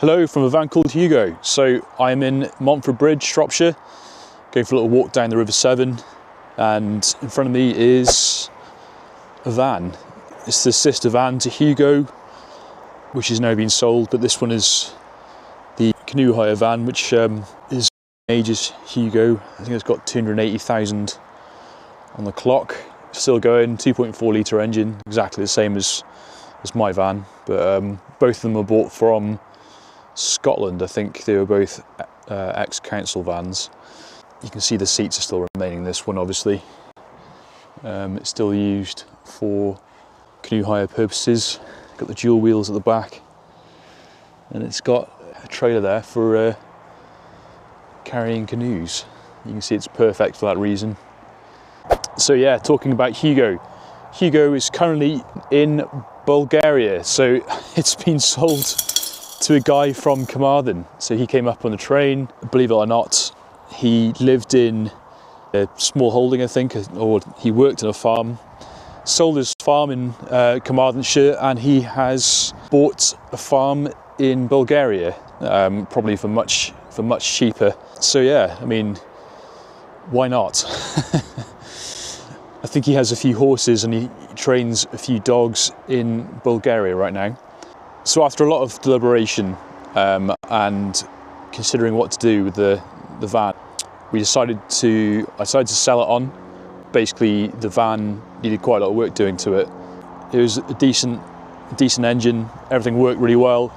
Hello from AvancalledHugo. So I'm in Montford Bridge, Shropshire, going for a little walk down the River Severn, and in front of me is a van. It's the sister van to Hugo, which has now been sold, but this one is the canoe hire van, which is ages Hugo. I think it's got 280,000 on the clock. Still going, 2.4 litre engine, exactly the same as my van, but both of them were bought from Scotland. I think they were both ex-council vans. You can see the seats are still remaining. This one, obviously, it's still used for canoe hire purposes. Got the dual wheels at the back, and it's got a trailer there for carrying canoes. You can see it's perfect for that reason. So yeah, talking about Hugo. Hugo is currently in Bulgaria, so it's been sold to a guy from Carmarthen. So he came up on the train. Believe it or not, he lived in a small holding, I think, or he worked on a farm. Sold his farm in Carmarthenshire, and he has bought a farm in Bulgaria, probably for much cheaper. So yeah, I mean, why not? I think he has a few horses and he trains a few dogs in Bulgaria right now. So after a lot of deliberation and considering what to do with the van, I decided to sell it on. Basically, the van needed quite a lot of work doing to it. It was a decent engine, everything worked really well,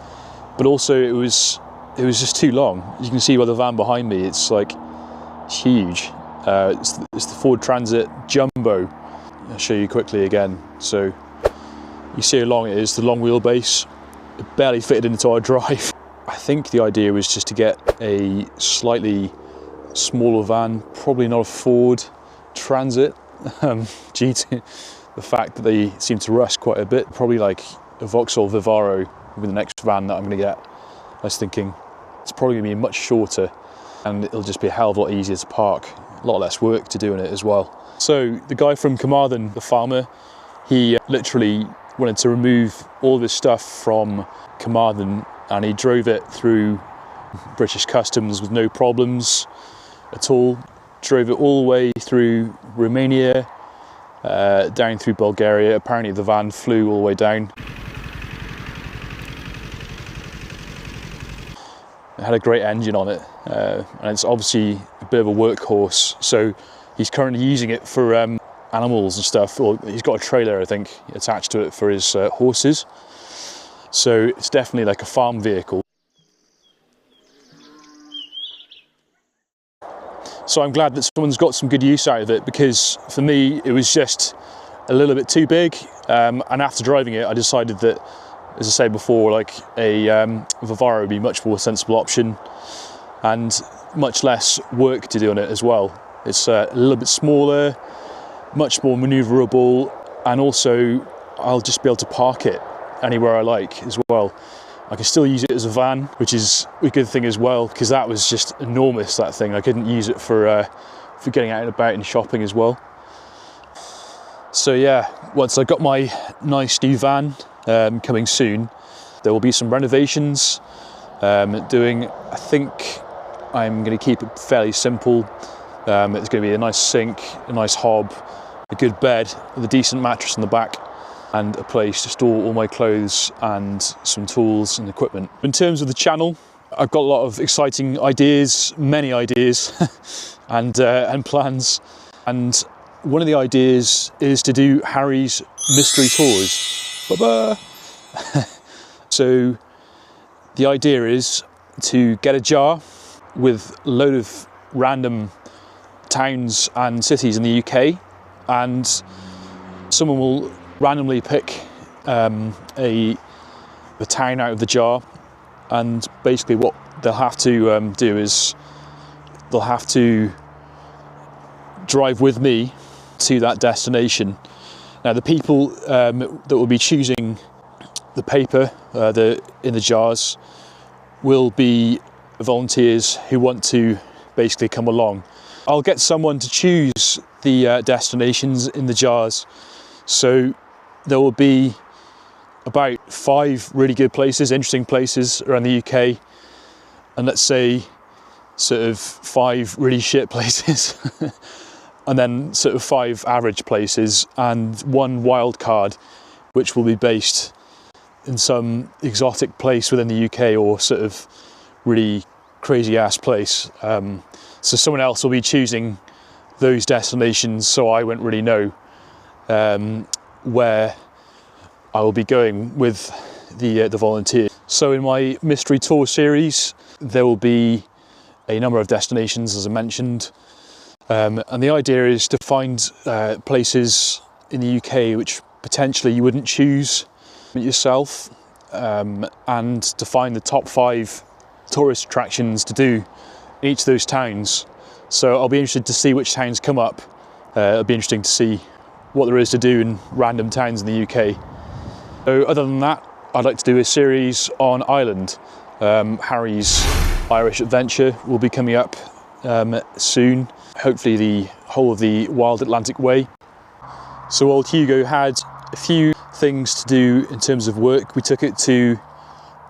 but also it was just too long. You can see by the van behind me, it's huge. It's the Ford Transit Jumbo. I'll show you quickly again. So you see how long it is, the long wheelbase. It barely fitted into our drive. I think the idea was just to get a slightly smaller van, probably not a Ford Transit, due to the fact that they seem to rust quite a bit. Probably like a Vauxhall Vivaro will be the next van that I'm going to get. I was thinking it's probably going to be much shorter, and it'll just be a hell of a lot easier to park. A lot less work to do in it as well. So the guy from Carmarthen, the farmer, he literally wanted to remove all of his stuff from Carmarthen, and he drove it through British Customs with no problems at all. Drove it all the way through Romania, down through Bulgaria. Apparently the van flew all the way down. It had a great engine on it, and it's obviously a bit of a workhorse, so he's currently using it for animals and stuff. Or he's got a trailer, I think, attached to it for his horses, so it's definitely like a farm vehicle. So I'm glad that someone's got some good use out of it, because for me it was just a little bit too big, and after driving it I decided that, as I said before, like a Vivaro would be a much more sensible option and much less work to do on it as well. It's a little bit smaller, much more manoeuvrable, and also I'll just be able to park it anywhere I like as well. I can still use it as a van, which is a good thing as well, because that was just enormous, that thing. I couldn't use it for getting out and about and shopping as well. So yeah, once I got my nice new van, coming soon, there will be some renovations I think I'm going to keep it fairly simple. It's going to be a nice sink, a nice hob, a good bed with a decent mattress in the back, and a place to store all my clothes and some tools and equipment. In terms of the channel, I've got a lot of exciting ideas, many ideas and plans, and one of the ideas is to do Harry's mystery tours. Ba-ba! So the idea is to get a jar with a load of random towns and cities in the UK, and someone will randomly pick a town out of the jar, and basically what they'll have to do is they'll have to drive with me to that destination. Now the people that will be choosing the paper in the jars will be volunteers who want to basically come along. I'll get someone to choose the destinations in the jars, so there will be about 5 really good places, interesting places around the UK, and let's say sort of 5 really shit places, and then sort of 5 average places, and 1 wild card, which will be based in some exotic place within the UK or sort of really crazy ass place. So someone else will be choosing those destinations, so I won't really know where I will be going with the volunteer. So in my mystery tour series, there will be a number of destinations, as I mentioned, and the idea is to find places in the UK which potentially you wouldn't choose yourself, and to find the top 5 tourist attractions to do in each of those towns. So I'll be interested to see which towns come up. It'll be interesting to see what there is to do in random towns in the UK. So other than that, I'd like to do a series on Ireland. Harry's Irish adventure will be coming up soon. Hopefully the whole of the Wild Atlantic Way. So old Hugo had a few things to do in terms of work. I took it to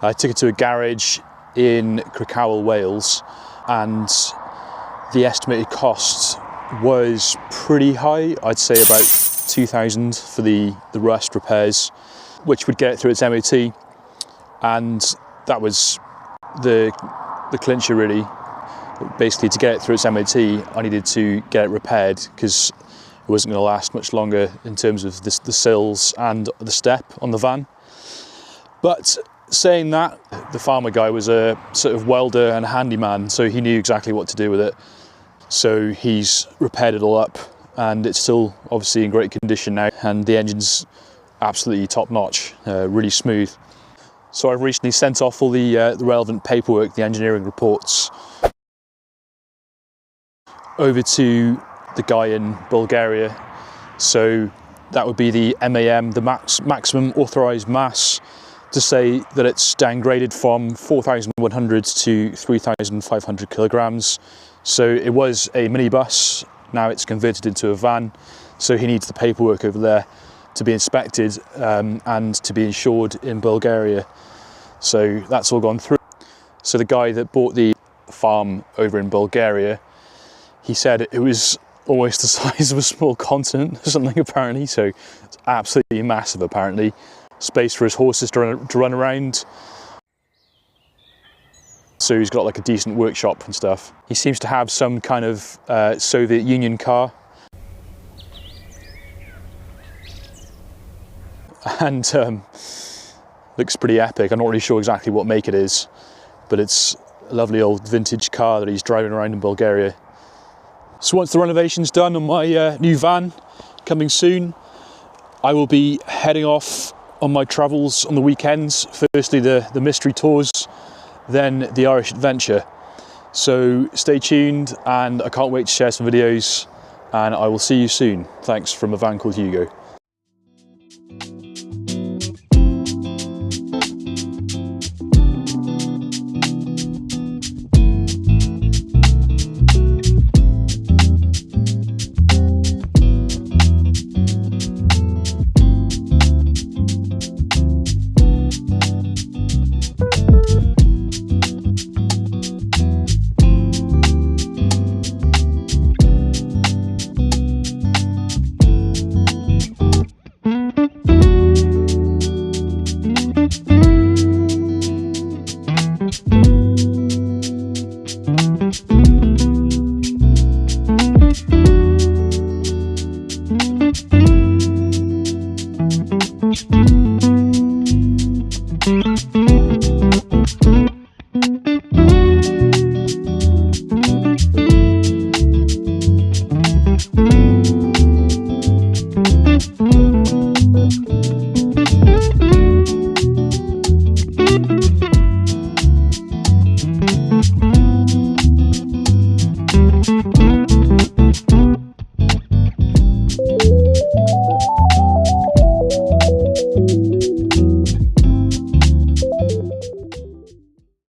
a garage in Crickhowell, Wales, and the estimated cost was pretty high. I'd say about 2,000 for the rust repairs, which would get it through its MOT, and that was the clincher really. Basically, to get it through its MOT, I needed to get it repaired because it wasn't going to last much longer in terms of the sills and the step on the van. But saying that, the farmer guy was a sort of welder and handyman, so he knew exactly what to do with it. So he's repaired it all up, and it's still obviously in great condition now, and the engine's absolutely top notch, really smooth. So I've recently sent off all the relevant paperwork, the engineering reports, over to the guy in Bulgaria. So that would be the MAM, the maximum authorised mass, to say that it's downgraded from 4,100 to 3,500 kilograms. So it was a minibus, now it's converted into a van, so he needs the paperwork over there to be inspected and to be insured in Bulgaria. So that's all gone through. So the guy that bought the farm over in Bulgaria, he said it was almost the size of a small continent or something apparently, so it's absolutely massive apparently. Space for his horses to run around. So he's got like a decent workshop and stuff. He seems to have some kind of Soviet Union car. And looks pretty epic. I'm not really sure exactly what make it is, but it's a lovely old vintage car that he's driving around in Bulgaria. So once the renovation's done on my new van, coming soon, I will be heading off on my travels on the weekends. Firstly the mystery tours, then the Irish adventure. So stay tuned, and I can't wait to share some videos, and I will see you soon. Thanks from A Van Called Hugo.